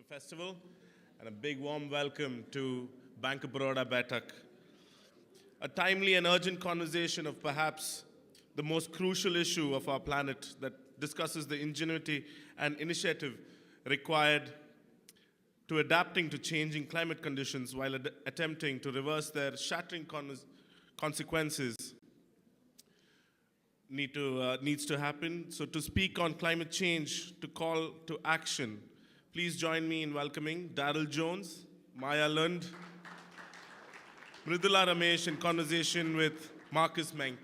Festival, and a big warm welcome to Bank of Baroda Baitak. A timely and urgent conversation of perhaps the most crucial issue of our planet that discusses the ingenuity and initiative required to adapting to changing climate conditions while attempting to reverse their shattering consequences needs to happen. So to speak on climate change, to call to action, please join me in welcoming Darryl Jones, Maja Lunde, Mridula Ramesh in conversation with Moench.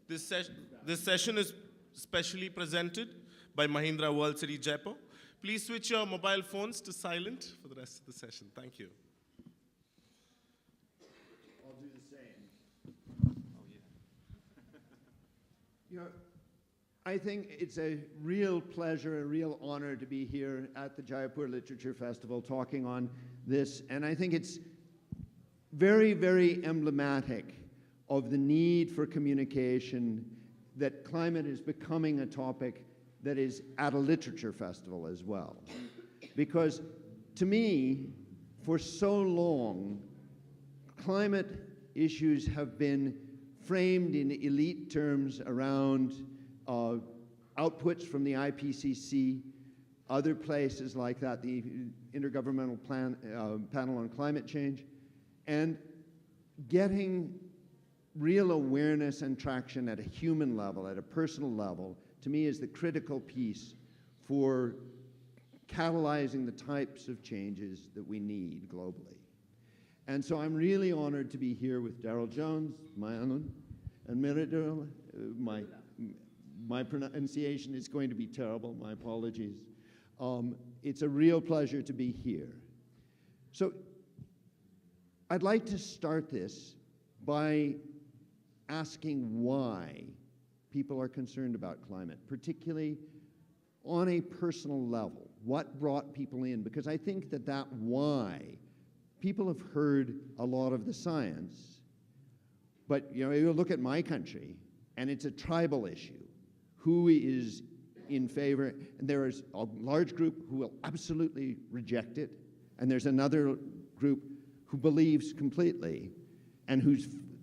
This session is specially presented by Mahindra World City Jaipur. Please switch your mobile phones to silent for the rest of the session. Thank you. I'll do the same. Oh, yeah. I think it's a real pleasure, a real honor to be here at the Jaipur Literature Festival talking on this. And I think it's very, very emblematic of the need for communication, that climate is becoming a topic that is at a literature festival as well. Because to me, for so long, climate issues have been framed in elite terms around outputs from the IPCC, other places like that, the Intergovernmental Panel on Climate Change, and getting real awareness and traction at a human level, at a personal level, to me is the critical piece for catalyzing the types of changes that we need globally. And so I'm really honored to be here with Darryl Jones, Maja Lunde, and Mridula. My pronunciation is going to be terrible, my apologies. It's a real pleasure to be here. So I'd like to start this by asking why people are concerned about climate, particularly on a personal level. What brought people in? Because I think that why, people have heard a lot of the science, but you look at my country, and it's a tribal issue. Who is in favor? And there is a large group who will absolutely reject it, and there's another group who believes completely and who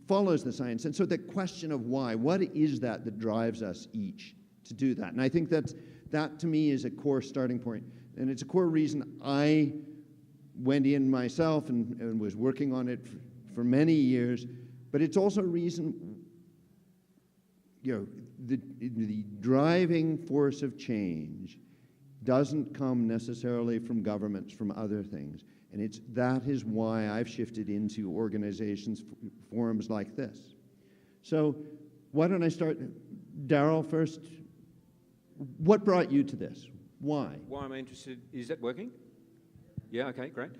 follows the science. And so the question of why, what is that drives us each to do that? And I think that to me is a core starting point. And it's a core reason I went in myself and was working on it for many years. But it's also a reason, the driving force of change doesn't come necessarily from governments, from other things. And that is why I've shifted into organizations, forums like this. So why don't I start, Darryl, first. What brought you to this? Why? Why am I interested? Is that working? Yeah, okay, great.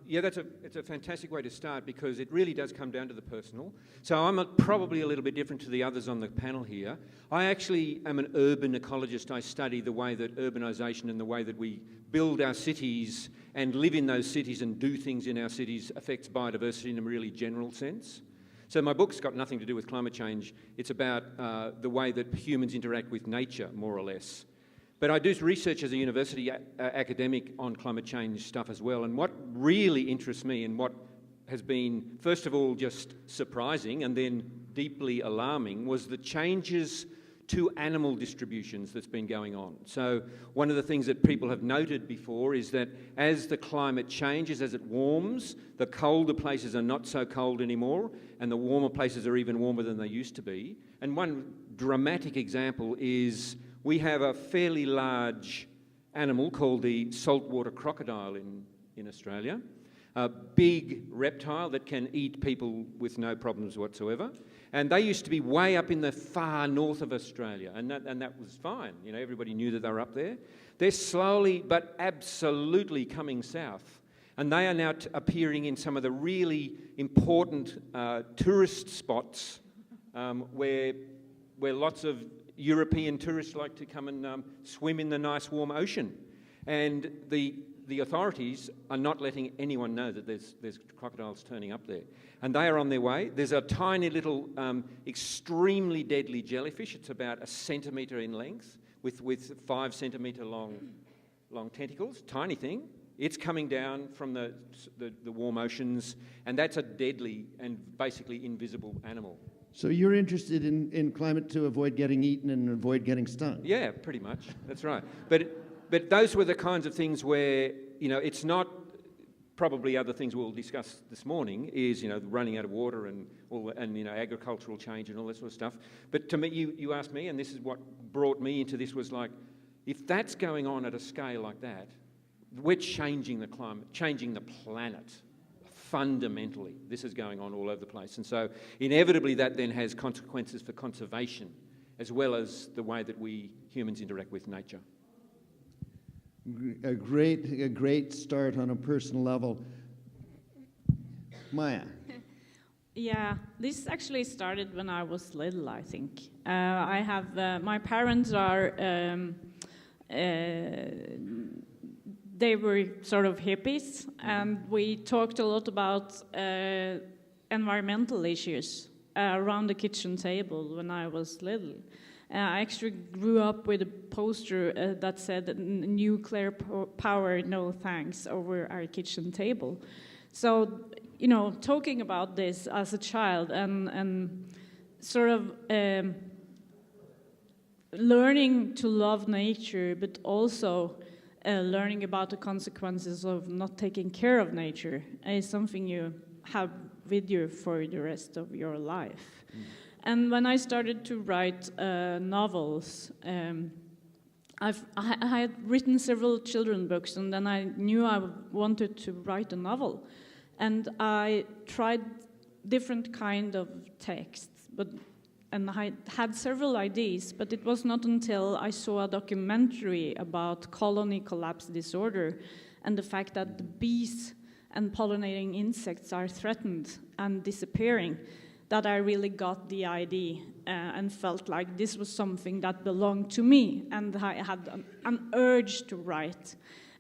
Yeah, it's a fantastic way to start, because it really does come down to the personal. So I'm probably a little bit different to the others on the panel here. I actually am an urban ecologist. I study the way that urbanisation and the way that we build our cities and live in those cities and do things in our cities affects biodiversity in a really general sense. So my book's got nothing to do with climate change. It's about the way that humans interact with nature, more or less. But I do research as a university academic on climate change stuff as well. And what really interests me, and what has been, first of all, just surprising and then deeply alarming, was the changes to animal distributions that's been going on. So one of the things that people have noted before is that as the climate changes, as it warms, the colder places are not so cold anymore, and the warmer places are even warmer than they used to be. And one dramatic example is we have a fairly large animal called the saltwater crocodile in Australia, a big reptile that can eat people with no problems whatsoever. And they used to be way up in the far north of Australia, and that was fine. Everybody knew that they were up there. They're slowly but absolutely coming south, and they are now appearing in some of the really important tourist spots where lots of European tourists like to come and swim in the nice warm ocean. And the the authorities are not letting anyone know that there's crocodiles turning up there. And they are on their way. There's a tiny little, extremely deadly jellyfish. It's about 1 centimetre in length with 5 centimetre long tentacles, tiny thing. It's coming down from the warm oceans, and that's a deadly and basically invisible animal. So you're interested in climate to avoid getting eaten and avoid getting stung? Yeah, pretty much. That's right. But those were the kinds of things where, it's not probably other things we'll discuss this morning is, running out of water and agricultural change and all that sort of stuff. But to me, you asked me, and this is what brought me into this, was like, if that's going on at a scale like that, we're changing the climate, changing the planet fundamentally. This is going on all over the place. And so inevitably that then has consequences for conservation as well as the way that we humans interact with nature. A great start on a personal level. Maja. Yeah, this actually started when I was little, I think. I have, my parents are, they were sort of hippies, and we talked a lot about environmental issues around the kitchen table when I was little. I actually grew up with a poster that said nuclear power, no thanks, over our kitchen table. So, talking about this as a child and sort of learning to love nature, but also learning about the consequences of not taking care of nature is something you have with you for the rest of your life. And when I started to write novels, I had written several children's books, and then I knew I wanted to write a novel. And I tried different kind of texts, and I had several ideas, but it was not until I saw a documentary about colony collapse disorder and the fact that the bees and pollinating insects are threatened and disappearing that I really got the idea and felt like this was something that belonged to me, and I had an urge to write.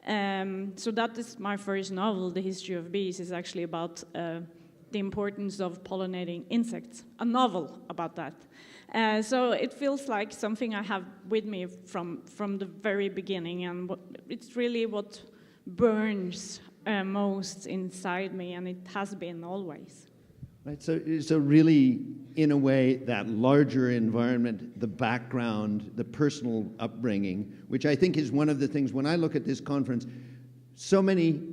So that is my first novel, The History of Bees, is actually about the importance of pollinating insects, a novel about that. So it feels like something I have with me from the very beginning, and it's really what burns most inside me, and it has been always. Right, so really, in a way, that larger environment, the background, the personal upbringing, which I think is one of the things, when I look at this conference, so many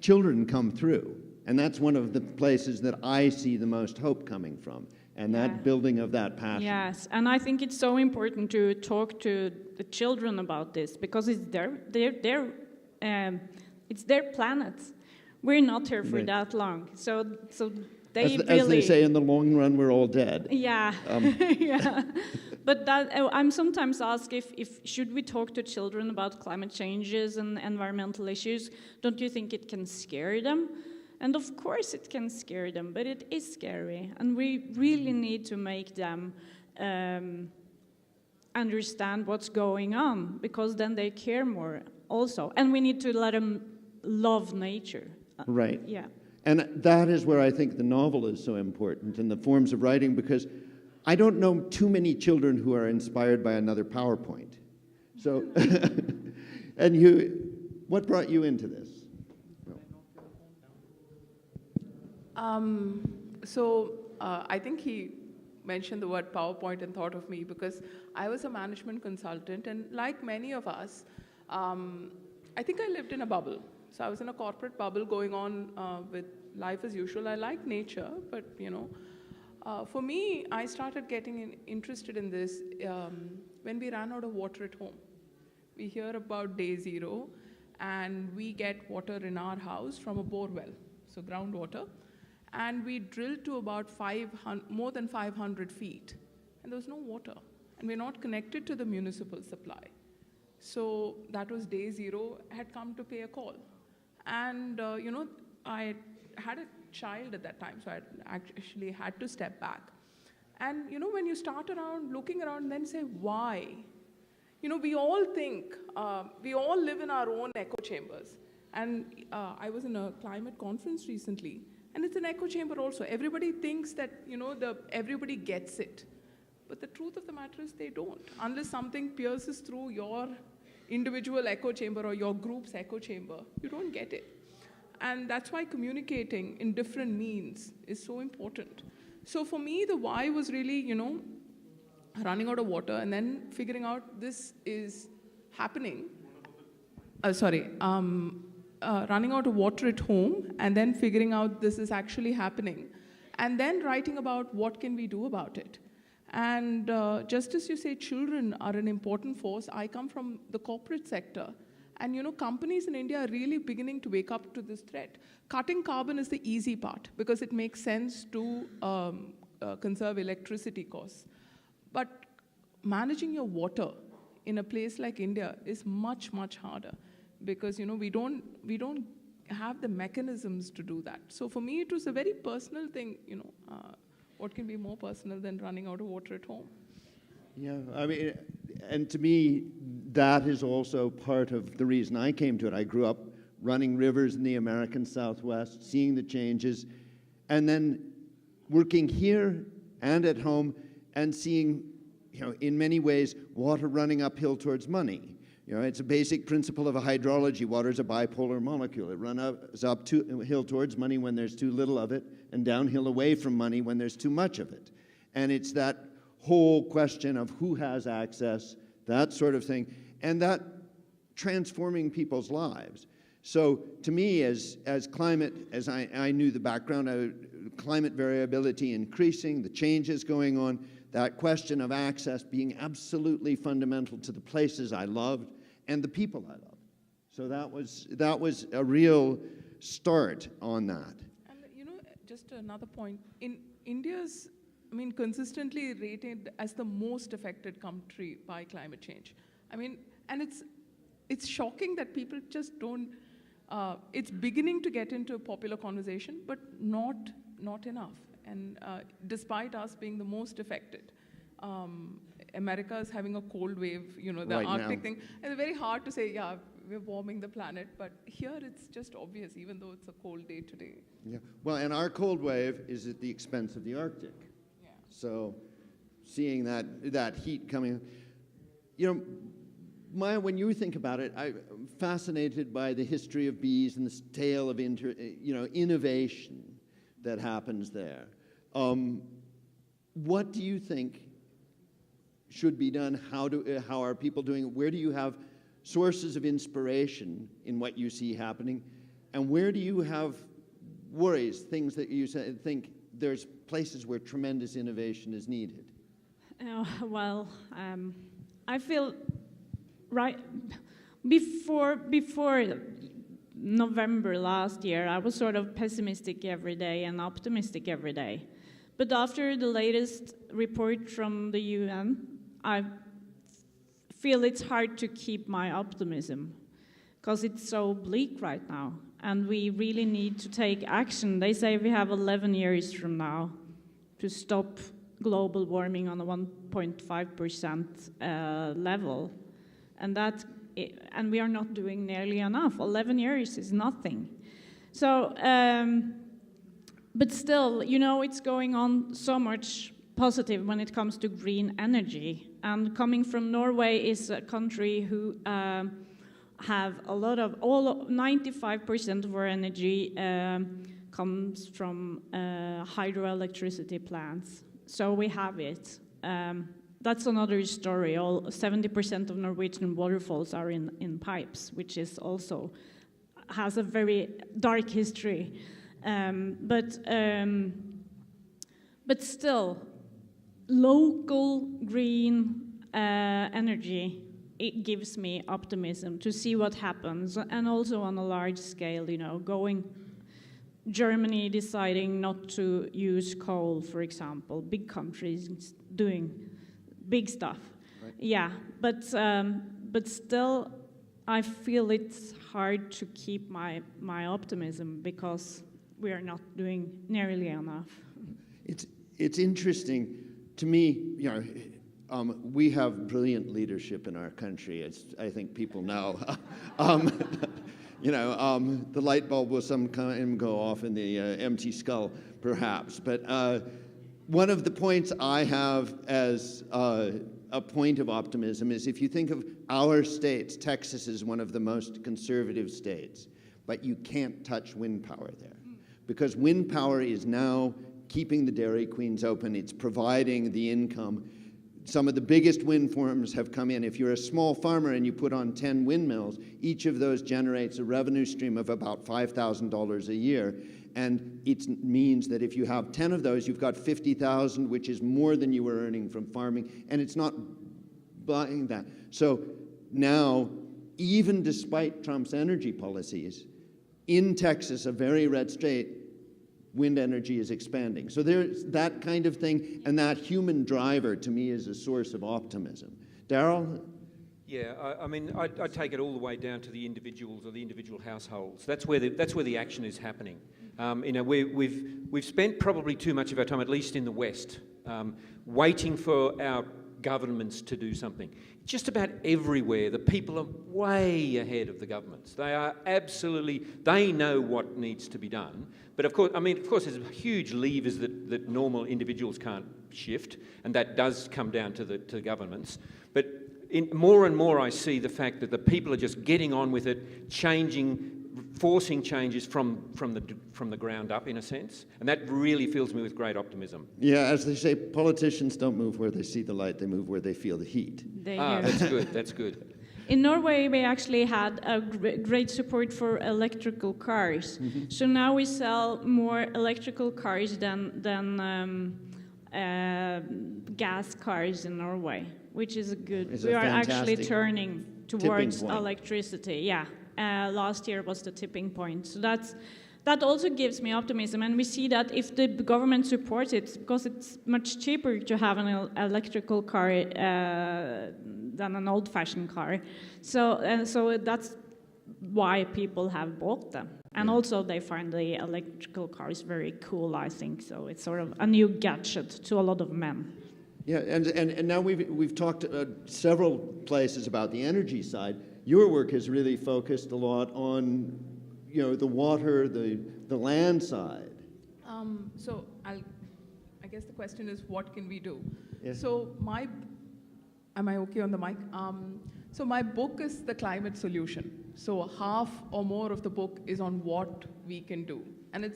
children come through, and that's one of the places that I see the most hope coming from, and that building of that passion. Yes, and I think it's so important to talk to the children about this, because it's their planet. We're not here for that long, so as they say, in the long run, we're all dead. Yeah, yeah. But that, I'm sometimes asked if should we talk to children about climate changes and environmental issues? Don't you think it can scare them? And of course it can scare them, but it is scary. And we really need to make them understand what's going on, because then they care more also. And we need to let them love nature. Right. Yeah. And that is where I think the novel is so important, and the forms of writing, because I don't know too many children who are inspired by another PowerPoint. So, and what brought you into this? I think he mentioned the word PowerPoint and thought of me, because I was a management consultant, and like many of us, I think I lived in a bubble. So I was in a corporate bubble going on with life as usual. I like nature, but for me, I started getting interested in this when we ran out of water at home. We hear about day zero, and we get water in our house from a bore well, so groundwater, and we drilled to about more than 500 feet, and there was no water, and we're not connected to the municipal supply. So that was day zero. I had come to pay a call. And, I had a child at that time, so I actually had to step back. And, when you start looking around, and then say, why? We all think, we all live in our own echo chambers. And I was in a climate conference recently, and it's an echo chamber also. Everybody thinks that, everybody gets it. But the truth of the matter is they don't. Unless something pierces through your individual echo chamber or your group's echo chamber, you don't get it. And that's why communicating in different means is so important. So for me, the why was really, running out of water and then figuring out this is happening. Running out of water at home and then figuring out this is actually happening. And then writing about what can we do about it. And just as you say, children are an important force. I come from the corporate sector. And companies in India are really beginning to wake up to this threat. Cutting carbon is the easy part because it makes sense to conserve electricity costs. But managing your water in a place like India is much, much harder because we don't have the mechanisms to do that. So for me, it was a very personal thing. What can be more personal than running out of water at home? Yeah, I mean, and to me, that is also part of the reason I came to it. I grew up running rivers in the American Southwest, seeing the changes, and then working here and at home and seeing, in many ways, water running uphill towards money. It's a basic principle of hydrology. Water is a bipolar molecule. It runs uphill towards money when there's too little of it, and downhill away from money when there's too much of it. And it's that whole question of who has access, that sort of thing, and that transforming people's lives. So to me, as climate, as I knew the background, climate variability increasing, the changes going on, that question of access being absolutely fundamental to the places I loved and the people I loved. So that was a real start on that. And just another point, in India's, consistently rated as the most affected country by climate change. And it's shocking that people just don't, it's beginning to get into a popular conversation, but not enough. And despite us being the most affected, America is having a cold wave, the right Arctic now. thing. And it's very hard to say, yeah, we're warming the planet, but here it's just obvious, even though it's a cold day today. Yeah. Well, and our cold wave is at the expense of the Arctic. Yeah. So seeing that heat coming, Maya, when you think about it, I'm fascinated by the history of bees and this tale of innovation that happens there. What do you think should be done? How are people doing it? Where do you have sources of inspiration in what you see happening? And where do you have worries, things that you think there's places where tremendous innovation is needed? I feel right before November last year, I was sort of pessimistic every day and optimistic every day. But after the latest report from the UN, I feel it's hard to keep my optimism because it's so bleak right now. And we really need to take action. They say we have 11 years from now to stop global warming on a 1.5% level. And we are not doing nearly enough. 11 years is nothing. So, but still, it's going on so much positive when it comes to green energy. And coming from Norway is a country who have a lot of, 95% of our energy comes from hydroelectricity plants. So we have it. That's another story. 70% of Norwegian waterfalls are in pipes, which is also has a very dark history. But still, local green energy, it gives me optimism to see what happens, and also on a large scale, Germany deciding not to use coal, for example, big countries doing big stuff. Right. Yeah, but still, I feel it's hard to keep my optimism because we are not doing nearly enough. It's interesting to me. We have brilliant leadership in our country, as I think people know. The light bulb will sometime go off in the empty skull, perhaps. But one of the points I have as a point of optimism is if you think of our states, Texas is one of the most conservative states, but you can't touch wind power there. Because wind power is now keeping the Dairy Queens open. It's providing the income. Some of the biggest wind farms have come in. If you're a small farmer and you put on 10 windmills, each of those generates a revenue stream of about $5,000 a year. And it means that if you have 10 of those, you've got 50,000, which is more than you were earning from farming, and it's not buying that. So now, even despite Trump's energy policies, in Texas, a very red state, wind energy is expanding. So there's that kind of thing, and that human driver, to me, is a source of optimism. Darryl? Yeah, I take it all the way down to the individuals or the individual households. That's where the action is happening. We've spent probably too much of our time, at least in the West, waiting for our governments to do something. Just about everywhere, the people are way ahead of the governments. They know what needs to be done. But of course, there's huge levers that normal individuals can't shift, and that does come down to the governments. But more and more I see the fact that the people are just getting on with it, forcing changes from the ground up, in a sense, and that really fills me with great optimism. Yeah, as they say, politicians don't move where they see the light, they move where they feel the heat. That's good. In Norway, we actually had a great support for electrical cars. Mm-hmm. So now we sell more electrical cars than gas cars in Norway, which is we are actually turning towards electricity. Yeah. Last year was the tipping point. So that also gives me optimism. And we see that if the government supports it, because it's much cheaper to have an electrical car than an old-fashioned car. So that's why people have bought them. And also they find the electrical cars very cool, I think. So it's sort of a new gadget to a lot of men. Yeah, and now we've talked several places about the energy side. Your work has really focused a lot on, the water, the land side. So I guess the question is, what can we do? Yes. So am I okay on the mic? So my book is the climate solution. So half or more of the book is on what we can do. And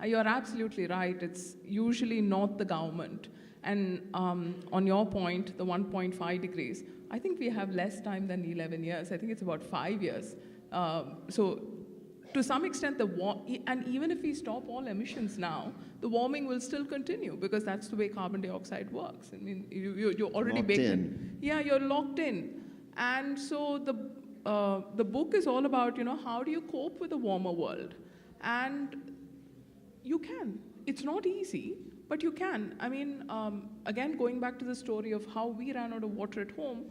you're absolutely right, it's usually not the government. And on your point, the 1.5 degrees, I think we have less time than 11 years. I think it's about 5 years. So to some extent, and even if we stop all emissions now, the warming will still continue because that's the way carbon dioxide works. I mean, you're already baked in. Yeah, you're locked in. And so the book is all about, how do you cope with a warmer world? And you can. It's not easy, but you can. I mean, again, going back to the story of how we ran out of water at home,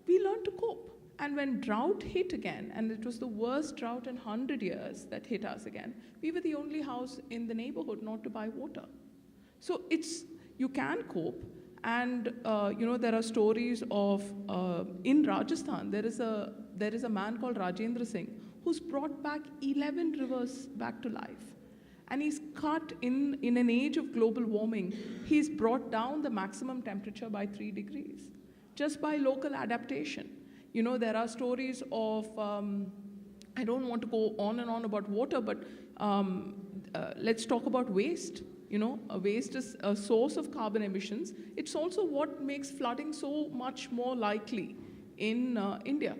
we learned to cope. And when drought hit again, and it was the worst drought in 100 years that hit us again, we were the only house in the neighborhood not to buy water. So you can cope. And there are stories of in Rajasthan there is a man called Rajendra Singh who's brought back 11 rivers back to life, and he's cut in an age of global warming. He's brought down the maximum temperature by 3 degrees just by local adaptation. There are stories of I don't want to go on and on about water, but let's talk about waste. Waste is a source of carbon emissions. It's also what makes flooding so much more likely in India.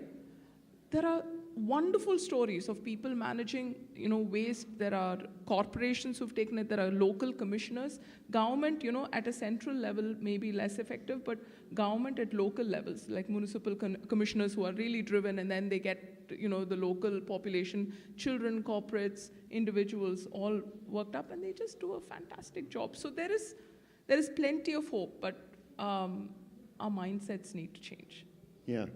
There are wonderful stories of people managing, waste. There are corporations who've taken it. There are local commissioners. Government, at a central level may be less effective, but government at local levels, like municipal commissioners who are really driven, and then they get, the local population, children, corporates, individuals, all worked up, and they just do a fantastic job. So there is plenty of hope, but our mindsets need to change. Yeah.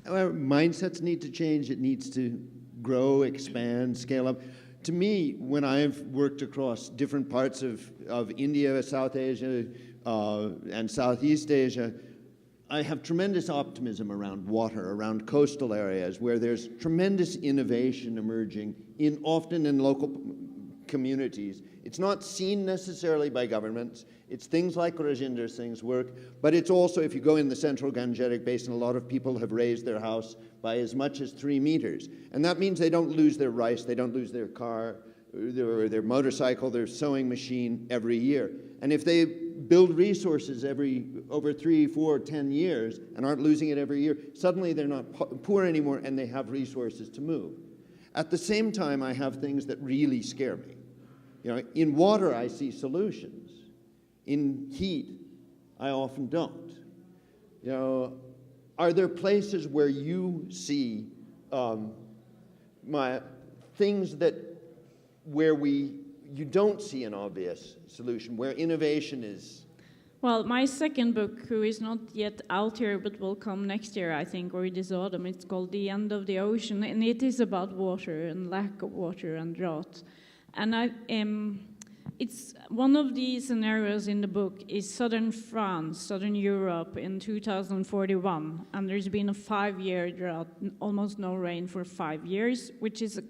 Our mindsets need to change. It needs to grow, expand, scale up. To me, when I've worked across different parts of India, South Asia, and Southeast Asia, I have tremendous optimism around water, around coastal areas where there's tremendous innovation emerging often in local communities. It's not seen necessarily by governments. It's things like Rajinder's things work, but it's also, if you go in the central Gangetic Basin, a lot of people have raised their house by as much as 3 meters. And that means they don't lose their rice, they don't lose their car, or their motorcycle, their sewing machine every year. And if they build resources over 3, 4, 10 years and aren't losing it every year, suddenly they're not poor anymore and they have resources to move. At the same time, I have things that really scare me. You know, in water, I see solutions. In heat, I often don't. You know, are there places where you see things where you don't see an obvious solution, where innovation is? Well, my second book, who is not yet out here but will come next year, I think, or this autumn, it's called The End of the Ocean, and it is about water and lack of water and drought. And it's one of the scenarios in the book is southern France, southern Europe in 2041, and there's been a 5-year drought, almost no rain for 5 years, which is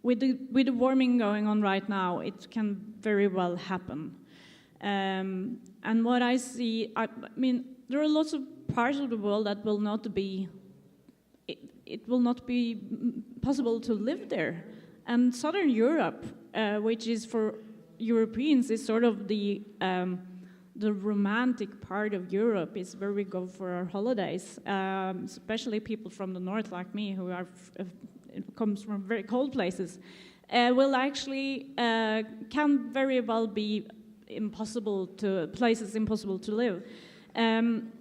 with the warming going on right now, it can very well happen. And what I see, I mean, there are lots of parts of the world that will not be, it will not be possible to live there. And Southern Europe, which is for Europeans, is sort of the romantic part of Europe, is where we go for our holidays, especially people from the north like me who comes from very cold places, will actually, can very well be impossible to live. And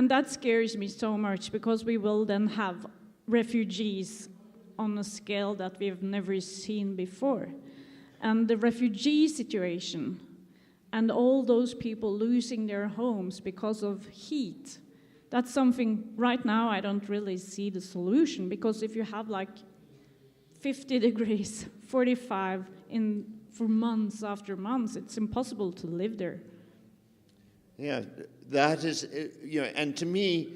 that scares me so much because we will then have refugees on a scale that we've never seen before. And the refugee situation and all those people losing their homes because of heat, that's something right now I don't really see the solution, because if you have like 50 degrees, 45 for months after months, it's impossible to live there. Yeah, that is, and to me,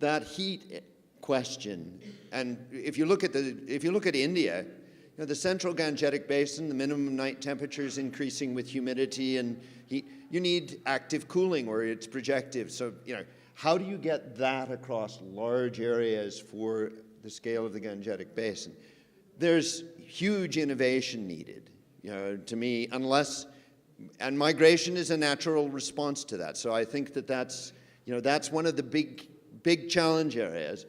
that heat question, and if you look at India, the central Gangetic Basin, the minimum night temperature is increasing with humidity and heat. You need active cooling or it's projective. So, how do you get that across large areas for the scale of the Gangetic Basin? There's huge innovation needed, to me, and migration is a natural response to that. So I think that's one of the big challenge areas.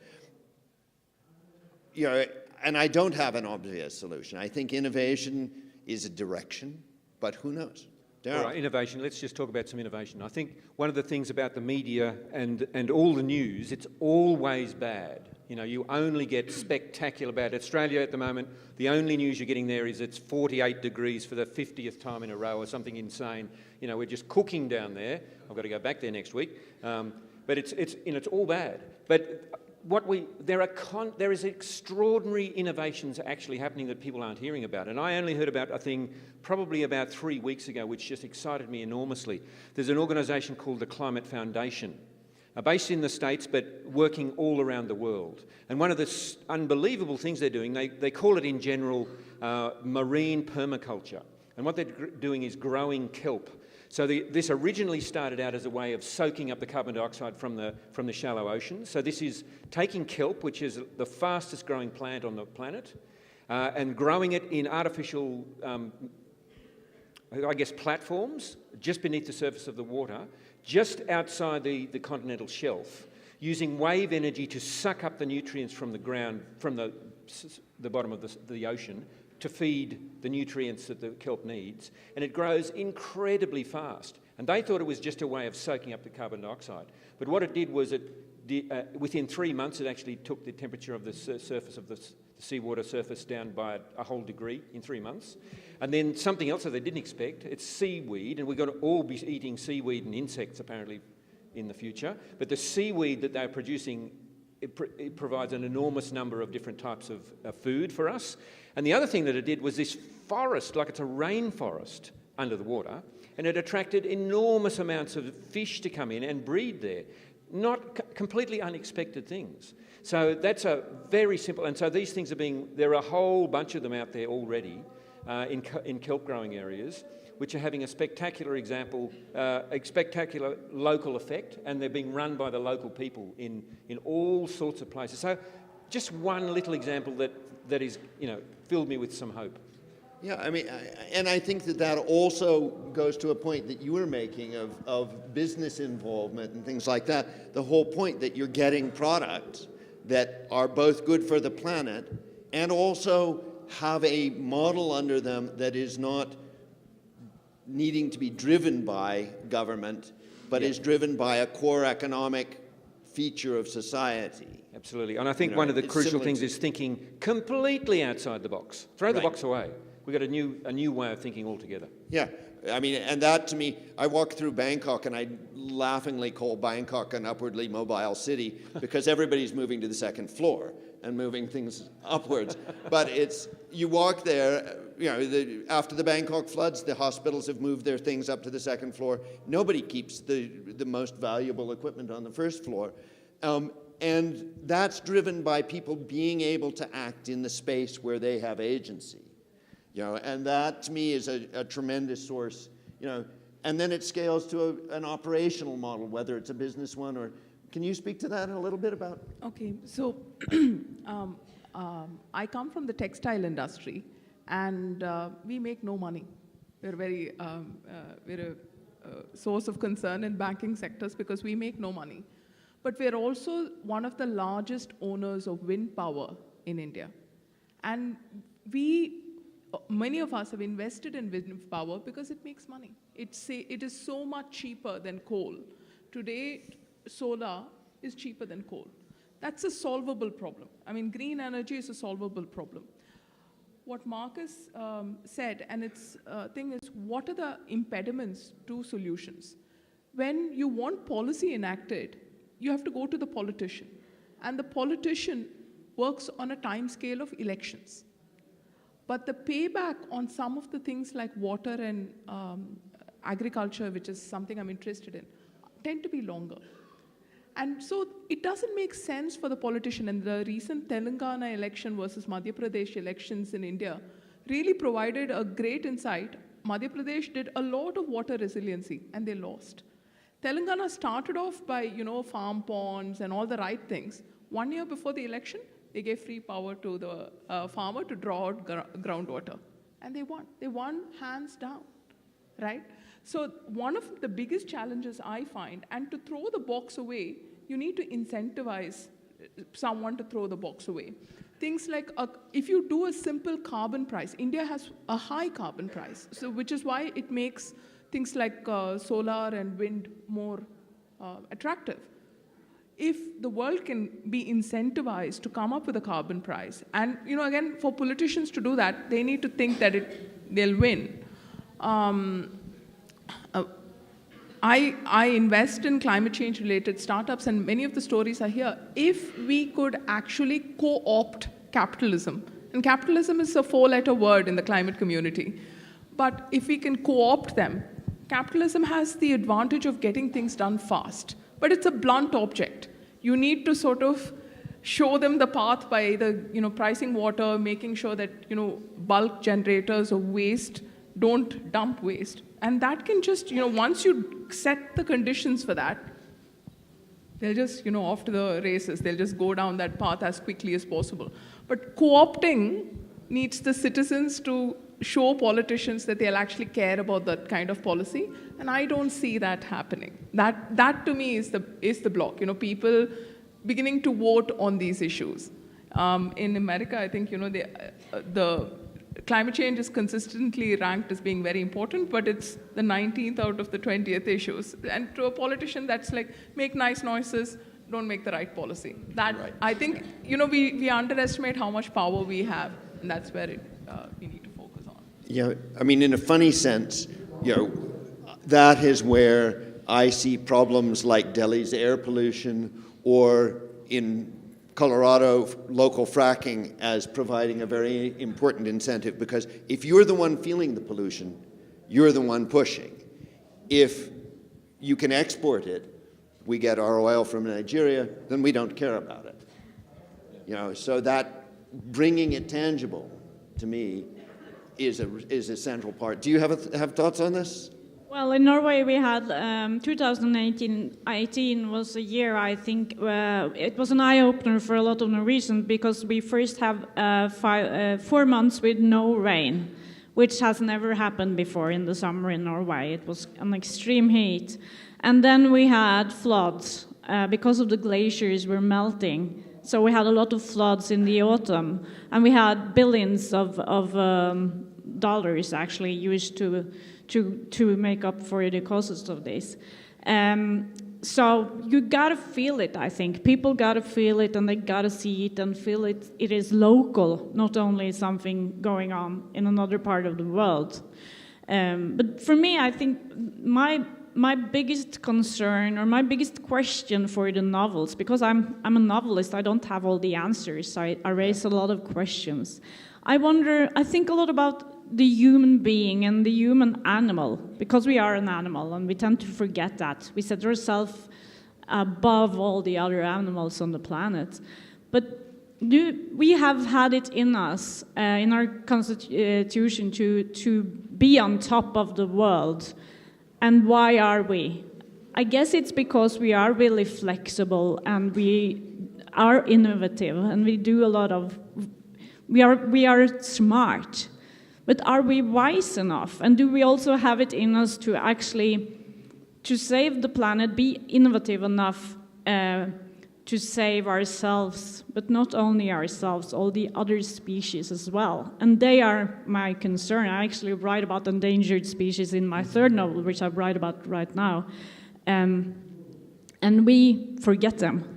And I don't have an obvious solution. I think innovation is a direction, but who knows? Darryl. All right, innovation. Let's just talk about some innovation. I think one of the things about the media and all the news, it's always bad. You only get spectacular bad. Australia at the moment, the only news you're getting there is it's 48 degrees for the 50th time in a row or something insane. We're just cooking down there. I've got to go back there next week. But it's all bad. But there is extraordinary innovations actually happening that people aren't hearing about. And I only heard about a thing probably about 3 weeks ago, which just excited me enormously. There's an organisation called the Climate Foundation, based in the States but working all around the world. And one of the unbelievable things they're doing, they call it in general marine permaculture. And what they're doing is growing kelp. So this originally started out as a way of soaking up the carbon dioxide from the shallow oceans. So this is taking kelp, which is the fastest growing plant on the planet, and growing it in artificial, platforms just beneath the surface of the water, just outside the continental shelf, using wave energy to suck up the nutrients from the ground, from the bottom of the ocean, to feed the nutrients that the kelp needs, and it grows incredibly fast. And they thought it was just a way of soaking up the carbon dioxide. But what it did was within 3 months, it actually took the temperature of the surface of the seawater surface down by a whole degree in 3 months. And then something else that they didn't expect, it's seaweed, and we're going to all be eating seaweed and insects apparently in the future. But the seaweed that they're producing, it provides an enormous number of different types of food for us. And the other thing that it did was this forest, like it's a rainforest, under the water, and it attracted enormous amounts of fish to come in and breed there. Not completely unexpected things. So that's a very simple, and so these things there are a whole bunch of them out there already in kelp growing areas, which are having a spectacular spectacular local effect, and they're being run by the local people in all sorts of places. So just one little example that is, filled me with some hope. Yeah, I mean, and I think that also goes to a point that you were making of business involvement and things like that. The whole point that you're getting products that are both good for the planet and also have a model under them that is not needing to be driven by government, but is driven by a core economic feature of society. Absolutely. And I think one of the crucial things is thinking completely outside the box. Throw the box away. We've got a new way of thinking altogether. Yeah, I mean, and that to me, I walk through Bangkok and I laughingly call Bangkok an upwardly mobile city because everybody's moving to the second floor and moving things upwards. But you walk there, after the Bangkok floods, the hospitals have moved their things up to the second floor. Nobody keeps the most valuable equipment on the first floor. And that's driven by people being able to act in the space where they have agency. And that to me is a tremendous source, and then it scales to an operational model, whether it's a business one or, can you speak to that a little bit about? Okay, so I come from the textile industry, and we make no money. We're we're a source of concern in banking sectors because we make no money. But we're also one of the largest owners of wind power in India. And many of us have invested in wind power because it makes money. It is so much cheaper than coal. Today, solar is cheaper than coal. That's a solvable problem. I mean, green energy is a solvable problem. What Marcus said, and its thing is, what are the impediments to solutions? When you want policy enacted, you have to go to the politician. And the politician works on a time scale of elections. But the payback on some of the things like water and agriculture, which is something I'm interested in, tend to be longer. And so it doesn't make sense for the politician. And the recent Telangana election versus Madhya Pradesh elections in India really provided a great insight. Madhya Pradesh did a lot of water resiliency, and they lost. Telangana started off by, farm ponds and all the right things. 1 year before the election, they gave free power to the farmer to draw out groundwater. And they won. They won hands down, right? So one of the biggest challenges I find, and to throw the box away, you need to incentivize someone to throw the box away. Things like, if you do a simple carbon price, India has a high carbon price, so which is why it makes things like solar and wind more attractive. If the world can be incentivized to come up with a carbon price, and again, for politicians to do that, they need to think that they'll win. I invest in climate change related startups, and many of the stories are here. If we could actually co-opt capitalism, and capitalism is a 4-letter word in the climate community, but if we can co-opt them, capitalism has the advantage of getting things done fast. But it's a blunt object. You need to sort of show them the path by either, pricing water, making sure that, bulk generators of waste don't dump waste. And that can just, once you set the conditions for that, they'll just, off to the races. They'll just go down that path as quickly as possible. But co-opting needs the citizens to show politicians that they'll actually care about that kind of policy, and I don't see that happening. That to me is the block. People beginning to vote on these issues. In America, I think the climate change is consistently ranked as being very important, but it's the 19th out of the 20th issues. And to a politician, that's like, make nice noises, don't make the right policy. Right. I think we underestimate how much power we have, and that's where we need to focus on. Yeah, I mean, in a funny sense, that is where I see problems like Delhi's air pollution, or in Colorado, local fracking, as providing a very important incentive, because if you're the one feeling the pollution, you're the one pushing. If you can export it, we get our oil from Nigeria, then we don't care about it. You know, so that bringing it tangible, to me, is a central part. Do you have thoughts on this? Well, in Norway we had 2018 was a year, I think, it was an eye-opener for a lot of Norwegians because we first have 4 months with no rain, which has never happened before in the summer in Norway. It was an extreme heat. And then we had floods because of the glaciers were melting. So we had a lot of floods in the autumn, and we had billions of dollars actually used to make up for the costs of this. So you gotta feel it, I think. People gotta feel it, and they gotta see it and feel it. It is local, not only something going on in another part of the world. But for me, I think my biggest concern or my biggest question for the novels, because I'm a novelist, I don't have all the answers. I raise a lot of questions. I think a lot about the human being and the human animal, because we are an animal and we tend to forget that. We set ourselves above all the other animals on the planet. But we have had it in us, in our constitution, to be on top of the world. And why are we? I guess it's because we are really flexible and we are innovative and we do a lot of, we are smart. But are we wise enough? And do we also have it in us to actually, to save the planet, be innovative enough to save ourselves, but not only ourselves, all the other species as well. And they are my concern. I actually write about endangered species in my third novel, which I write about right now. And we forget them.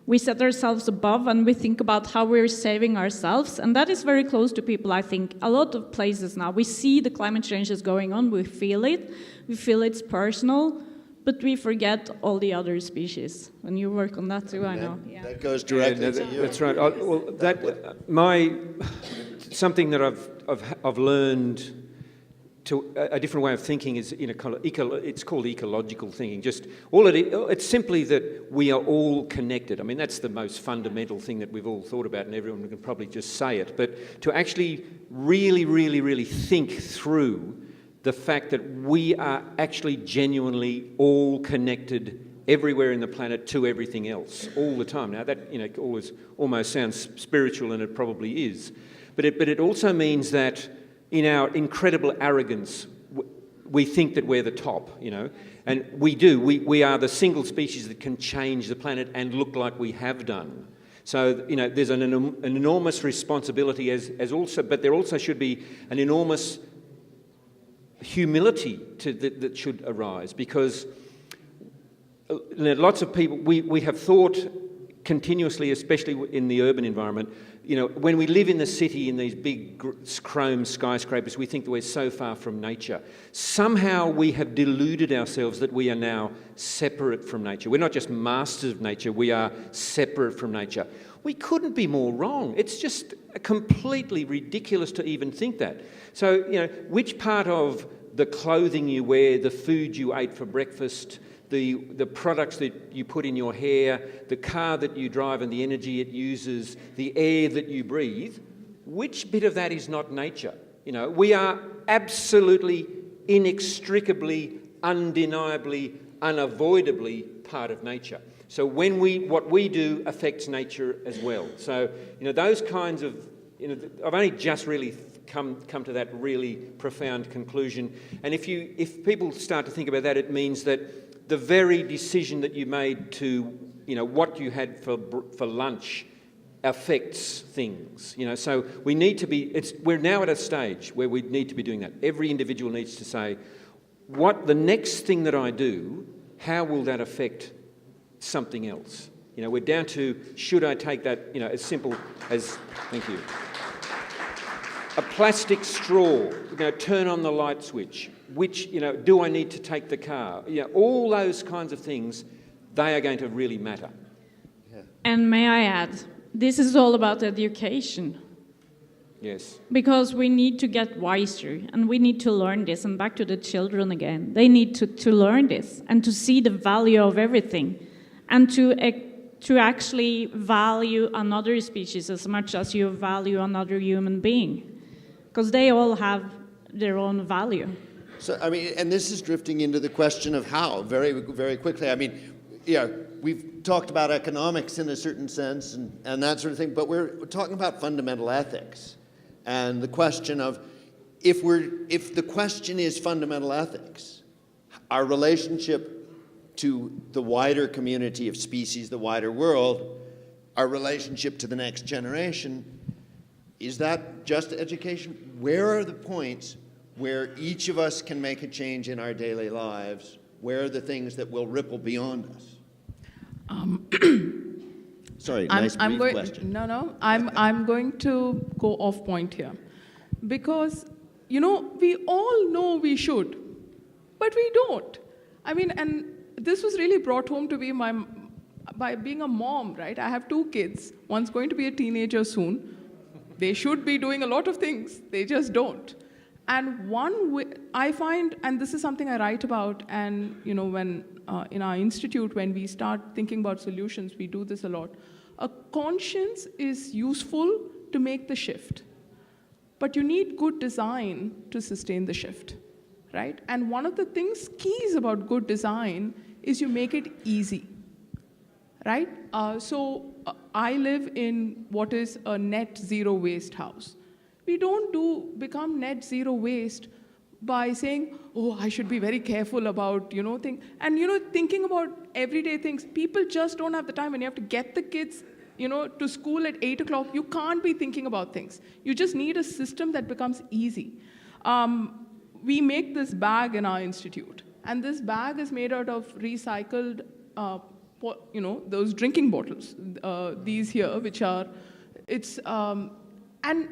We set ourselves above and we think about how we're saving ourselves. And that is very close to people, I think. A lot of places now, we see the climate change is going on, we feel it's personal, but we forget all the other species. And you work on that too, I know. Yeah. That goes directly to you. That's right. Something that I've learned to a different way of thinking is it's called ecological thinking. It's simply that we are all connected. I mean, that's the most fundamental thing that we've all thought about, and everyone can probably just say it. But to actually really, really, really think through the fact that we are actually genuinely all connected everywhere in the planet to everything else all the time. Now that almost sounds spiritual, and it probably is, but it also means that in our incredible arrogance, we think that we're the top, and we do. We are the single species that can change the planet and look like we have done. So there's an enormous responsibility as also, but there also should be an enormous humility that should arise, because lots of people, we have thought continuously, especially in the urban environment, when we live in the city in these big chrome skyscrapers, we think that we're so far from nature. Somehow we have deluded ourselves that we are now separate from nature. We're not just masters of nature, we are separate from nature. We couldn't be more wrong. It's just completely ridiculous to even think that. So, which part of the clothing you wear, the food you ate for breakfast, the products that you put in your hair, the car that you drive and the energy it uses, the air that you breathe, which bit of that is not nature? We are absolutely, inextricably, undeniably, unavoidably part of nature. So what we do affects nature as well. So, those kinds of, I've only just really come to that really profound conclusion. And if people start to think about that, it means that the very decision that you made to, what you had for lunch affects things. So we need to be. We're now at a stage where we need to be doing that. Every individual needs to say, what the next thing that I do, how will that affect something else? We're down to, should I take that? As simple as, thank you. A plastic straw, turn on the light switch, do I need to take the car? All those kinds of things, they are going to really matter. Yeah. And may I add, this is all about education. Yes. Because we need to get wiser, and we need to learn this. And back to the children again. They need to learn this and to see the value of everything, and to actually value another species as much as you value another human being. Because they all have their own value. So, I mean, and this is drifting into the question of how, very, very quickly. I mean, yeah, we've talked about economics in a certain sense and that sort of thing, but we're talking about fundamental ethics. And the question of, if the question is fundamental ethics, our relationship to the wider community of species, the wider world, our relationship to the next generation, is that just education? Where are the points where each of us can make a change in our daily lives? Where are the things that will ripple beyond us? Sorry, nice brief question. No. I'm going to go off point here. Because, you know, we all know we should, but we don't. I mean, and this was really brought home to me by being a mom, right? I have 2 kids. One's going to be a teenager soon. They should be doing a lot of things. They just don't. And one way I find, and this is something I write about, and you know, when in our institute, when we start thinking about solutions, we do this a lot. A conscience is useful to make the shift, but you need good design to sustain the shift, right? And one of the keys about good design is you make it easy, right? So I live in what is a net zero waste house. We don't become net zero waste by saying, oh, I should be very careful about, you know, things. And, you know, thinking about everyday things, people just don't have the time. And you have to get the kids, you know, to school at 8 o'clock. You can't be thinking about things. You just need a system that becomes easy. We make this bag in our institute. And this bag is made out of recycled, you know, those drinking bottles. These here, which are, and,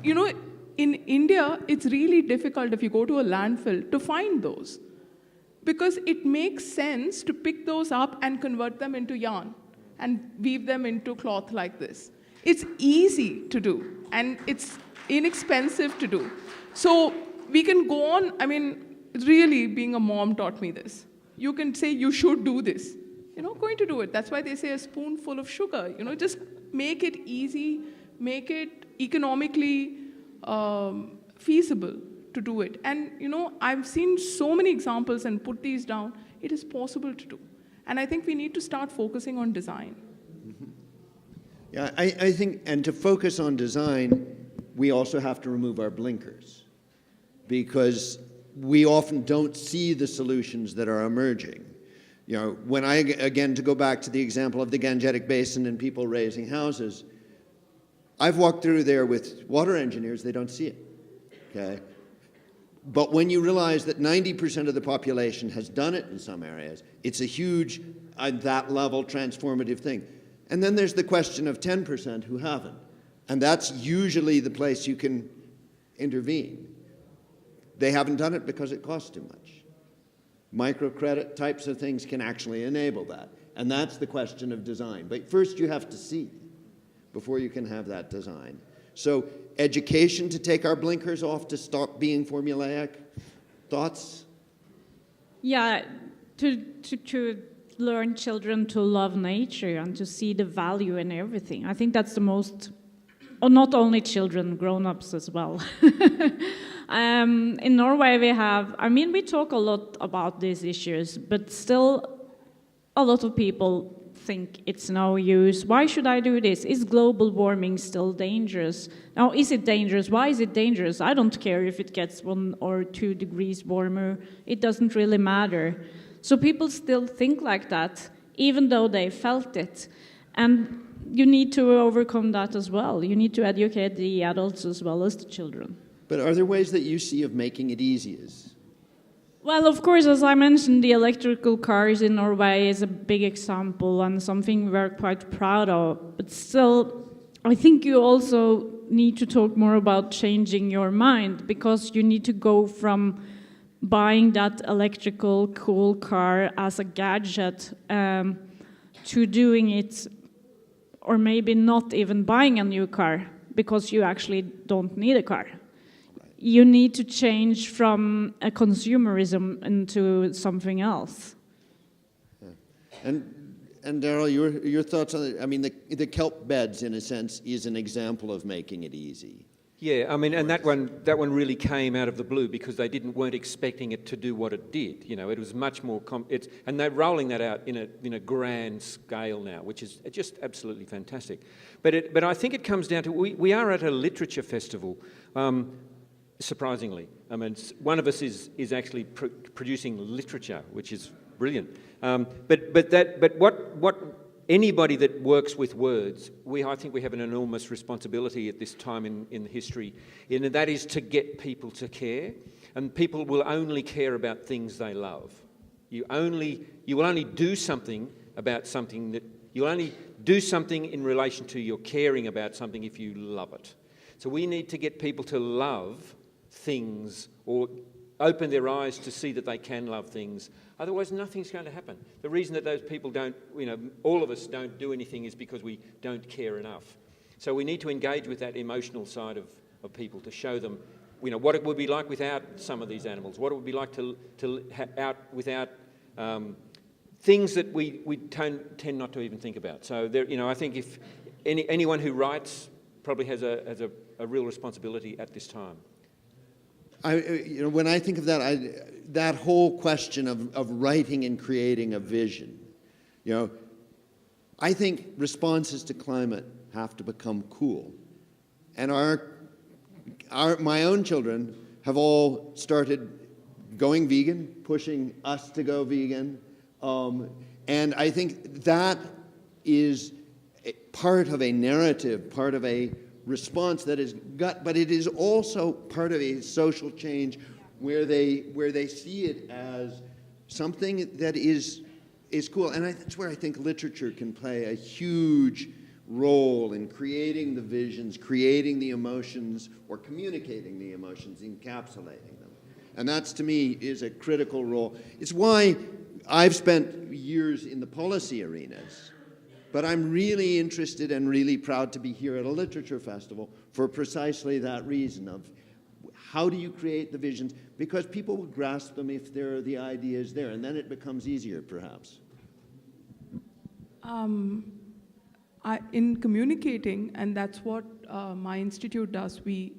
you know, in India, it's really difficult if you go to a landfill to find those, because it makes sense to pick those up and convert them into yarn and weave them into cloth like this. It's easy to do, and it's inexpensive to do. So we can go on, I mean, really being a mom taught me this. You can say you should do this. You're not going to do it. That's why they say a spoonful of sugar. You know, just make it easy, make it economically feasible to do it. And, you know, I've seen so many examples and put these down. It is possible to do. And I think we need to start focusing on design. Mm-hmm. Yeah, I think, and to focus on design, we also have to remove our blinkers, because we often don't see the solutions that are emerging. You know, when again, to go back to the example of the Gangetic Basin and people raising houses, I've walked through there with water engineers, they don't see it, okay? But when you realize that 90% of the population has done it in some areas, it's a huge, at that level, transformative thing. And then there's the question of 10% who haven't. And that's usually the place you can intervene. They haven't done it because it costs too much. Microcredit types of things can actually enable that. And that's the question of design. But first you have to see before you can have that design. So education to take our blinkers off, to stop being formulaic. Thoughts? Yeah, to learn children to love nature and to see the value in everything. I think that's the most, or not only children, grown-ups as well. In Norway we talk a lot about these issues, but still a lot of people think it's no use. Why should I do this? Is global warming still dangerous? Now, is it dangerous? Why is it dangerous? I don't care if it gets 1 or 2 degrees warmer. It doesn't really matter. So people still think like that, even though they felt it. And you need to overcome that as well. You need to educate the adults as well as the children. But are there ways that you see of making it easier? Well, of course, as I mentioned, the electrical cars in Norway is a big example and something we're quite proud of. But still, I think you also need to talk more about changing your mind, because you need to go from buying that electrical cool car as a gadget to doing it, or maybe not even buying a new car, because you actually don't need a car. You need to change from a consumerism into something else. And Darryl, your thoughts on it? I mean, the kelp beds, in a sense, is an example of making it easy. Yeah, I mean, and that one really came out of the blue because they weren't expecting it to do what it did. You know, it was much more and they're rolling that out in a grand scale now, which is just absolutely fantastic. But I think it comes down to we are at a literature festival. Surprisingly, I mean, one of us is actually producing literature, which is brilliant. But what anybody that works with words, I think we have an enormous responsibility at this time in history, and that is to get people to care, and people will only care about things they love. You will only do something about something that you'll only do something in relation to your caring about something if you love it. So we need to get people to love things or open their eyes to see that they can love things. Otherwise, nothing's going to happen. The reason that those people don't, all of us don't do anything is because we don't care enough. So we need to engage with that emotional side of people to show them, what it would be like without some of these animals, what it would be like without things that we tend not to even think about. So I think if anyone who writes probably has a real responsibility at this time. When I think of that, that whole question of writing and creating a vision, I think responses to climate have to become cool. And my own children have all started going vegan, pushing us to go vegan. And I think that is part of a narrative, part of a response that is but it is also part of a social change where they see it as something that is cool. And that's where I think literature can play a huge role in creating the visions, creating the emotions, or communicating the emotions, encapsulating them. And that's, to me, is a critical role. It's why I've spent years in the policy arenas. But I'm really interested and really proud to be here at a literature festival for precisely that reason of how do you create the visions? Because people will grasp them if there are the ideas there, and then it becomes easier, perhaps. In communicating, and that's what my institute does, we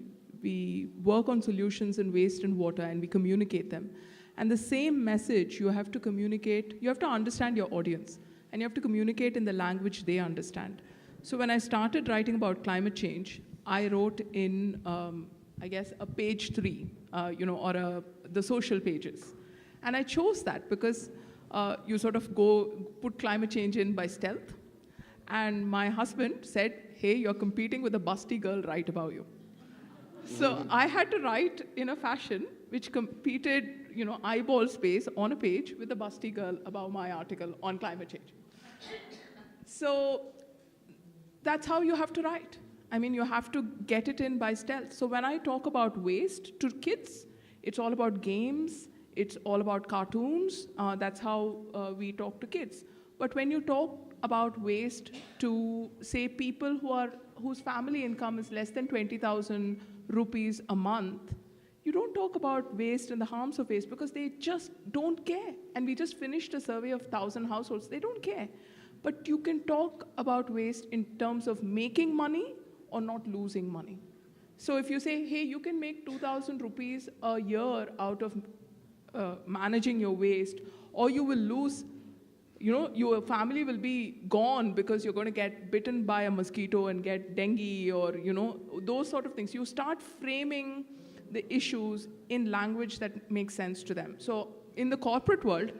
work on solutions in waste and water, and we communicate them. And the same message you have to communicate, you have to understand your audience. And you have to communicate in the language they understand. So when I started writing about climate change, I wrote in, I guess, a page 3, or the social pages. And I chose that because you sort of put climate change in by stealth. And my husband said, hey, you're competing with a busty girl right above you. So I had to write in a fashion which competed, eyeball space on a page with a busty girl above my article on climate change. So that's how you have to write. I mean, you have to get it in by stealth. So when I talk about waste to kids, it's all about games, it's all about cartoons. That's how we talk to kids. But when you talk about waste to, say, people whose family income is less than 20,000 rupees a month, you don't talk about waste and the harms of waste because they just don't care. And we just finished a survey of 1,000 households. They don't care. But you can talk about waste in terms of making money or not losing money. So if you say, hey, you can make 2,000 rupees a year out of managing your waste, or you will lose, your family will be gone because you're going to get bitten by a mosquito and get dengue or, those sort of things. You start framing the issues in language that makes sense to them. So in the corporate world,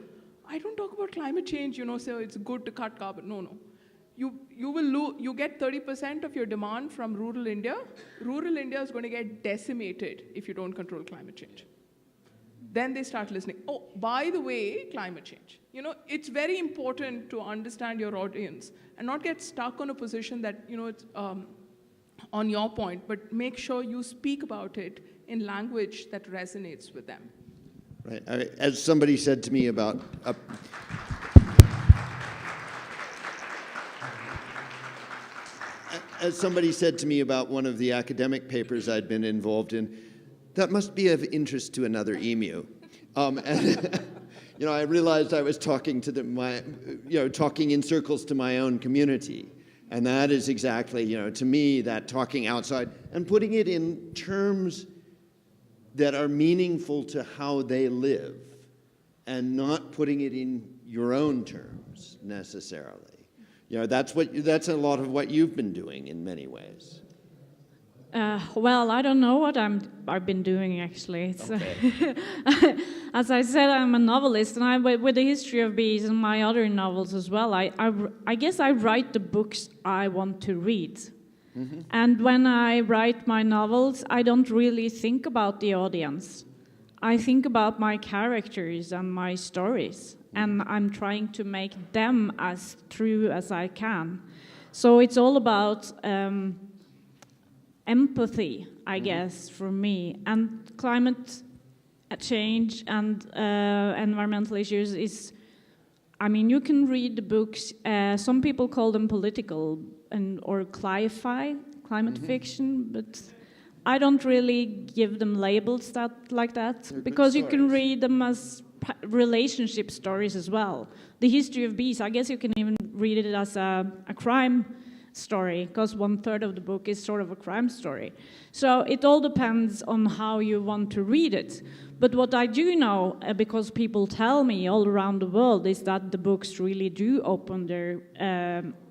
I don't talk about climate change, so it's good to cut carbon. No. You get 30% of your demand from rural India. Rural India is going to get decimated if you don't control climate change. Then they start listening. Oh, by the way, climate change. It's very important to understand your audience and not get stuck on a position that, it's on your point, but make sure you speak about it in language that resonates with them. Right. As somebody said to me about as somebody said to me about one of the academic papers I'd been involved in, that must be of interest to another emu. And I realized I was talking to talking in circles to my own community. And that is exactly, to me, that talking outside and putting it in terms that are meaningful to how they live and not putting it in your own terms necessarily. That's a lot of what you've been doing in many ways. Well, I don't know what I've been doing actually. It's, Okay. as I said, I'm a novelist, and with the history of bees and my other novels as well. I guess I write the books I want to read, mm-hmm. And when I write my novels, I don't really think about the audience. I think about my characters and my stories, and I'm trying to make them as true as I can. So it's all about empathy, I guess, for me. And climate change and environmental issues is, you can read the books, some people call them political or climate mm-hmm. fiction, but I don't really give them labels like that, because you can read them as relationship stories as well. The history of bees, I guess you can even read it as a crime story, because 1/3 of the book is sort of a crime story. So it all depends on how you want to read it. But what I do know, because people tell me all around the world, is that the books really do open their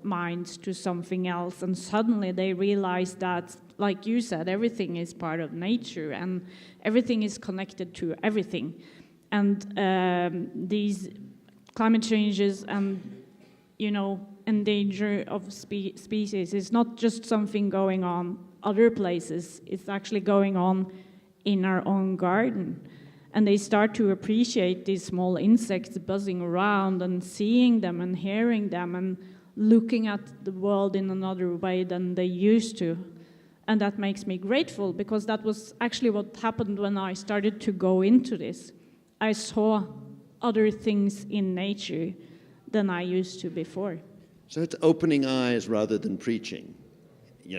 minds to something else, and suddenly they realize that, like you said, everything is part of nature and everything is connected to everything. And these climate changes and, endanger of species is not just something going on other places, it's actually going on in our own garden. And they start to appreciate these small insects buzzing around and seeing them and hearing them and looking at the world in another way than they used to. And that makes me grateful, because that was actually what happened when I started to go into this. I saw other things in nature than I used to before. So it's opening eyes rather than preaching.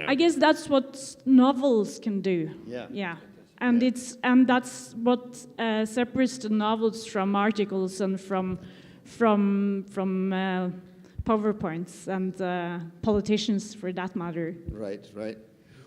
I guess that's what novels can do. Yeah. And that's what separates the novels from articles and from PowerPoints and politicians, for that matter. Right.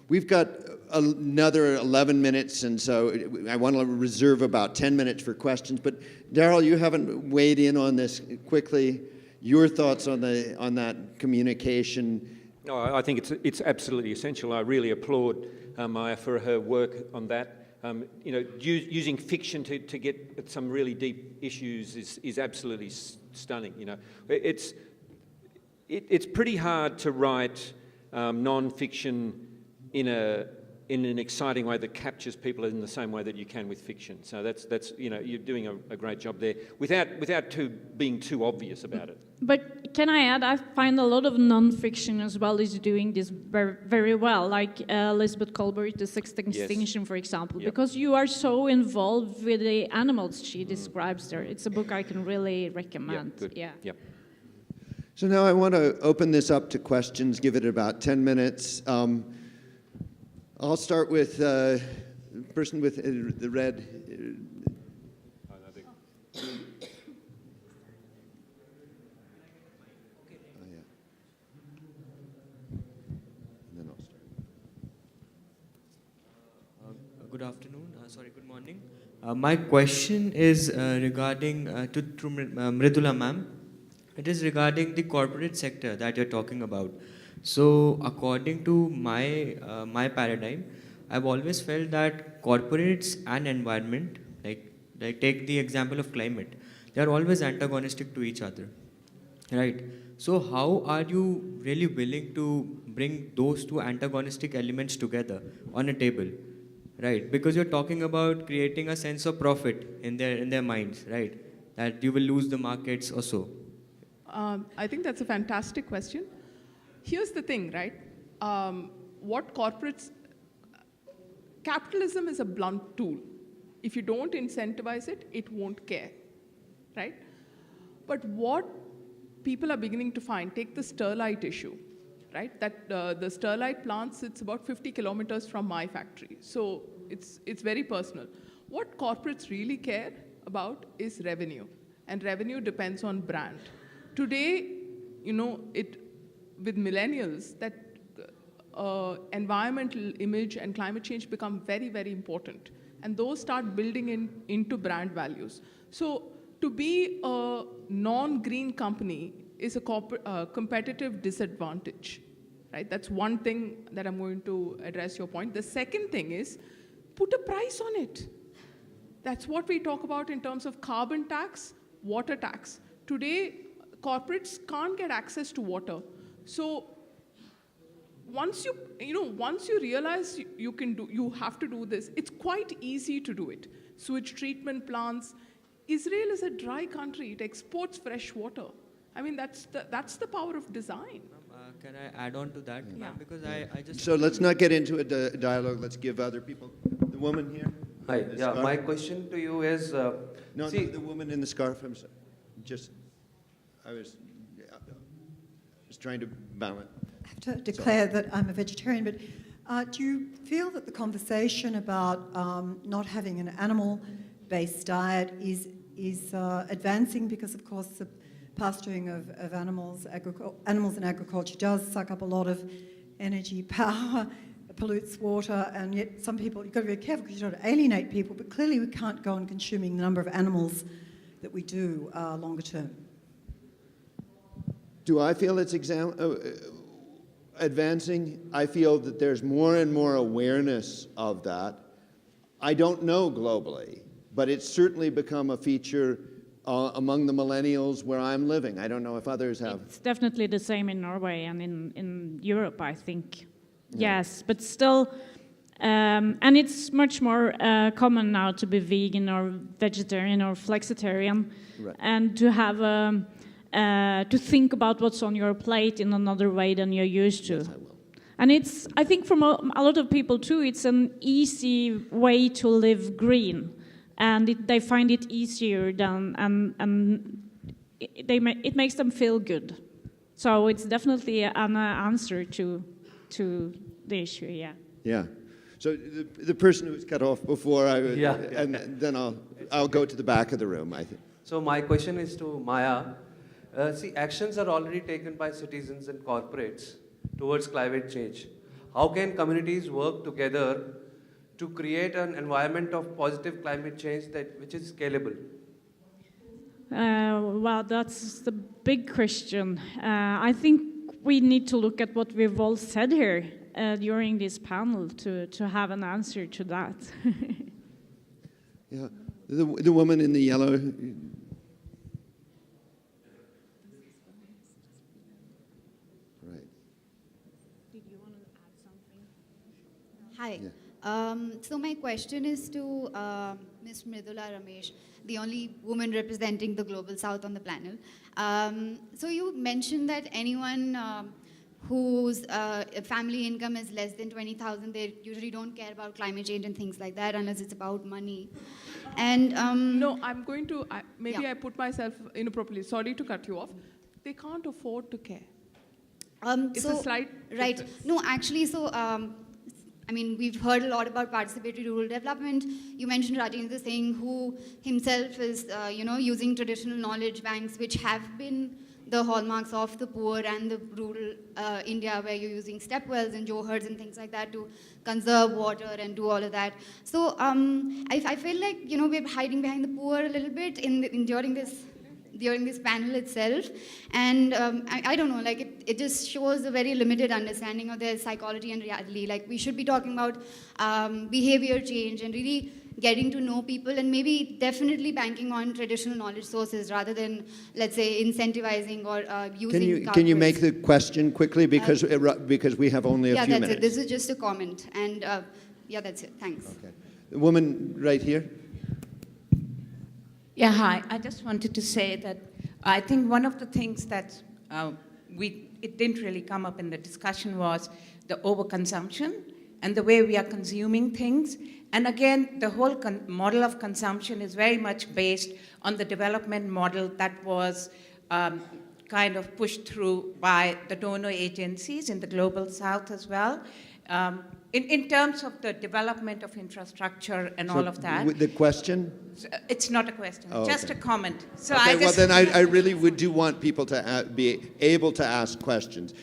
We've got another 11 minutes, and so I want to reserve about 10 minutes for questions. But Darryl, you haven't weighed in on this quickly. Your thoughts on that communication? No, I think it's absolutely essential. I really applaud Maja for her work on that. Using fiction to get at some really deep issues is absolutely stunning. It's pretty hard to write non-fiction in an exciting way that captures people in the same way that you can with fiction. So that's you're doing a great job there without being too obvious about it. But can I add, I find a lot of non-fiction as well is doing this very, very well, like Elizabeth Colbert, The Sixth Extinction, for example, because you are so involved with the animals she describes there. It's a book I can really recommend. Good. Yeah. Yep. So now I want to open this up to questions, give it about 10 minutes. I'll start with the person with the red. Good afternoon. Good morning. My question is regarding to Mridula ma'am. It is regarding the corporate sector that you're talking about. So, according to my paradigm, I've always felt that corporates and environment, like take the example of climate, they are always antagonistic to each other, right? So, how are you really willing to bring those two antagonistic elements together on a table, right? Because you're talking about creating a sense of profit in their minds, right? That you will lose the markets or so. I think that's a fantastic question. Here's the thing, right? Capitalism is a blunt tool. If you don't incentivize it, it won't care, right? But what people are beginning to find, take the sterlite issue. right? That the Sterlite plant sits about 50 kilometers from my factory. So it's very personal. What corporates really care about is revenue. And revenue depends on brand. Today, with millennials, that environmental image and climate change become very, very important. And those start building into brand values. So to be a non-green company is a competitive disadvantage, right? That's one thing that I'm going to address your point. The second thing is put a price on it. That's what we talk about in terms of carbon tax, water tax. Today, corporates can't get access to water. So once you realize you have to do this, it's quite easy to do it. Sewage treatment plants. Israel is a dry country. It exports fresh water. I mean, that's the power of design. Can I add on to that? Yeah. Because I just... So let's not get into a dialogue. Let's give other people. The woman here. Hi. The Yeah. scarf. My question to you is, No, see, the woman in the scarf. I was trying to balance. I have to declare that I'm a vegetarian, but do you feel that the conversation about not having an animal-based diet is advancing because, of course, the pasturing of animals in agriculture does suck up a lot of energy, power, pollutes water, and yet some people, you've got to be very careful because you don't alienate people, but clearly we can't go on consuming the number of animals that we do longer term. Do I feel it's advancing? I feel that there's more and more awareness of that. I don't know globally, but it's certainly become a feature among the millennials where I'm living. I don't know if others have. It's definitely the same in Norway and in Europe, I think. Yeah. Yes, but still, and it's much more common now to be vegan or vegetarian or flexitarian, Right. and to have to think about what's on your plate in another way than you're used to. Yes, I will. And I think for a lot of people too, it's an easy way to live green, and they find it easier than, and it makes them feel good. So it's definitely an answer to the issue, yeah. Yeah. So the person who was cut off before, Yeah. and then I'll go to the back of the room, I think. so my question is to Maya. See, actions are already taken by citizens and corporates towards climate change. How can communities work together to create an environment of positive climate change which is scalable? Well, that's the big question. I think we need to look at what we've all said here during this panel to have an answer to that. Yeah. The woman in the yellow. Right. Did you want to add something? Hi. Yeah. So my question is to Ms. Mridula Ramesh, the only woman representing the Global South on the panel. So you mentioned that anyone whose family income is less than 20,000, they usually don't care about climate change and things like that unless it's about money. And No, I'm going to, maybe Yeah. I put myself inappropriately. Sorry to cut you off. They can't afford to care. It's so, a slight right. difference. No, actually, so I mean, we've heard a lot about participatory rural development. You mentioned Rajendra Singh, who himself is, using traditional knowledge banks, which have been the hallmarks of the poor and the rural India, where you're using step wells and johars and things like that to conserve water and do all of that. So I feel like, we're hiding behind the poor a little bit during this panel itself. And I don't know, like it just shows a very limited understanding of their psychology and reality. Like we should be talking about behavior change and really getting to know people, and maybe definitely banking on traditional knowledge sources rather than, let's say, incentivizing or using Can you make corporates. the question quickly because we have only a Yeah, few that's minutes? it. This is just a comment. And yeah, that's it. Thanks. Okay. The woman right here. Yeah, hi. I just wanted to say that I think one of the things that it didn't really come up in the discussion was the overconsumption and the way we are consuming things. And again, the whole model of consumption is very much based on the development model that was kind of pushed through by the donor agencies in the global south as well. In terms of the development of infrastructure and all of that. The question? It's not a question, just okay. a comment. So Okay, I well just, then I really do want people to be able to ask questions.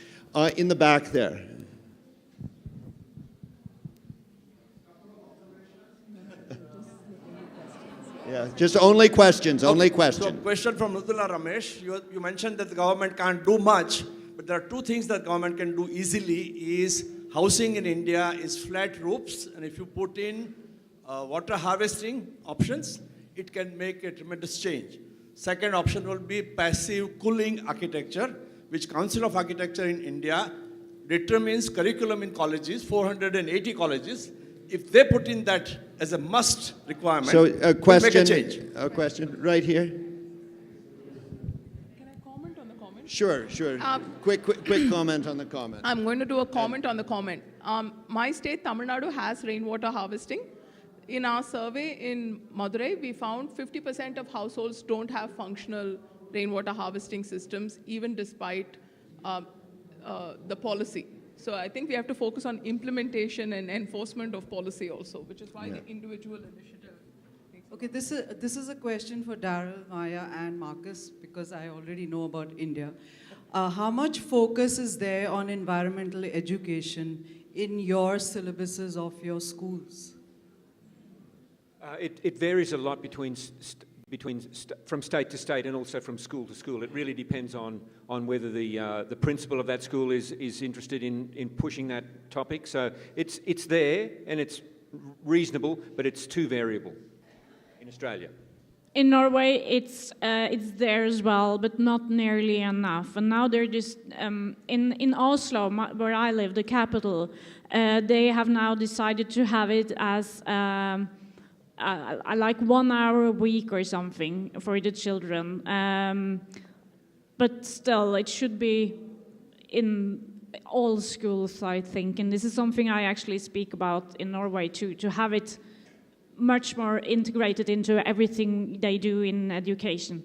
In the back there. Yeah, just only questions, only questions. So question from Mridula Ramesh. You mentioned that the government can't do much, but there are two things that government can do easily is housing in India is flat roofs, and if you put in water harvesting options, it can make a tremendous change. Second option will be passive cooling architecture, which Council of Architecture in India determines curriculum in colleges, 480 colleges. If they put in that as a must requirement, So it will make a change. a question right here. Can I comment on the comment? Sure. Quick comment on the comment. I'm going to do a comment on the comment. My state, Tamil Nadu, has rainwater harvesting. In our survey in Madurai, we found 50% of households don't have functional rainwater harvesting systems, even despite the policy. So I think we have to focus on implementation and enforcement of policy also, which is why the individual initiative. Okay, this is a question for Darryl, Maja, and Marcus, because I already know about India. How much focus is there on environmental education in your syllabuses of your schools? It varies a lot from state to state and also from school to school. It really depends on whether the principal of that school is interested in pushing that topic. So it's there and it's reasonable, but it's too variable in Australia. In Norway, it's there as well, but not nearly enough. And now they're just in Oslo, where I live, the capital. They have now decided to have it as like 1 hour a week or something for the children. But still, it should be in all schools, I think. And this is something I actually speak about in Norway too, to have it much more integrated into everything they do in education.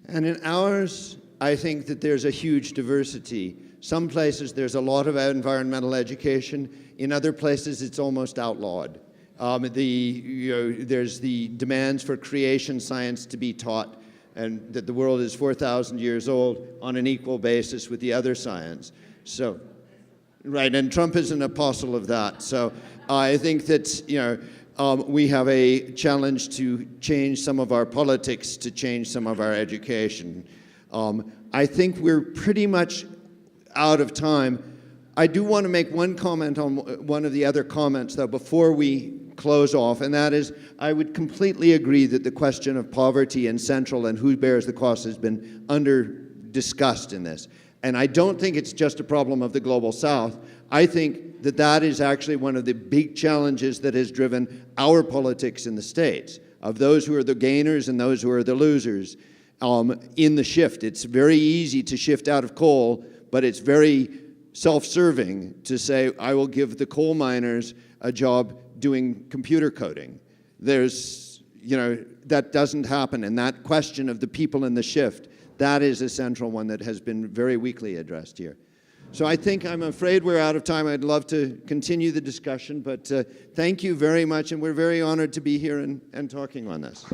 And in ours, I think that there's a huge diversity. Some places there's a lot of environmental education. In other places, it's almost outlawed. There's the demands for creation science to be taught, and that the world is 4,000 years old on an equal basis with the other science. So, right, and Trump is an apostle of that. So I think that, we have a challenge to change some of our politics, to change some of our education. I think we're pretty much out of time. I do want to make one comment on one of the other comments, though, before we close off, and that is, I would completely agree that the question of poverty in Central and who bears the cost has been under-discussed in this. And I don't think it's just a problem of the Global South. I think that that is actually one of the big challenges that has driven our politics in the States, of those who are the gainers and those who are the losers in the shift. It's very easy to shift out of coal, but it's very self-serving to say, I will give the coal miners a job doing computer coding. That doesn't happen. And that question of the people in the shift, that is a central one that has been very weakly addressed here. So I'm afraid we're out of time. I'd love to continue the discussion, but thank you very much, and we're very honored to be here and talking on this.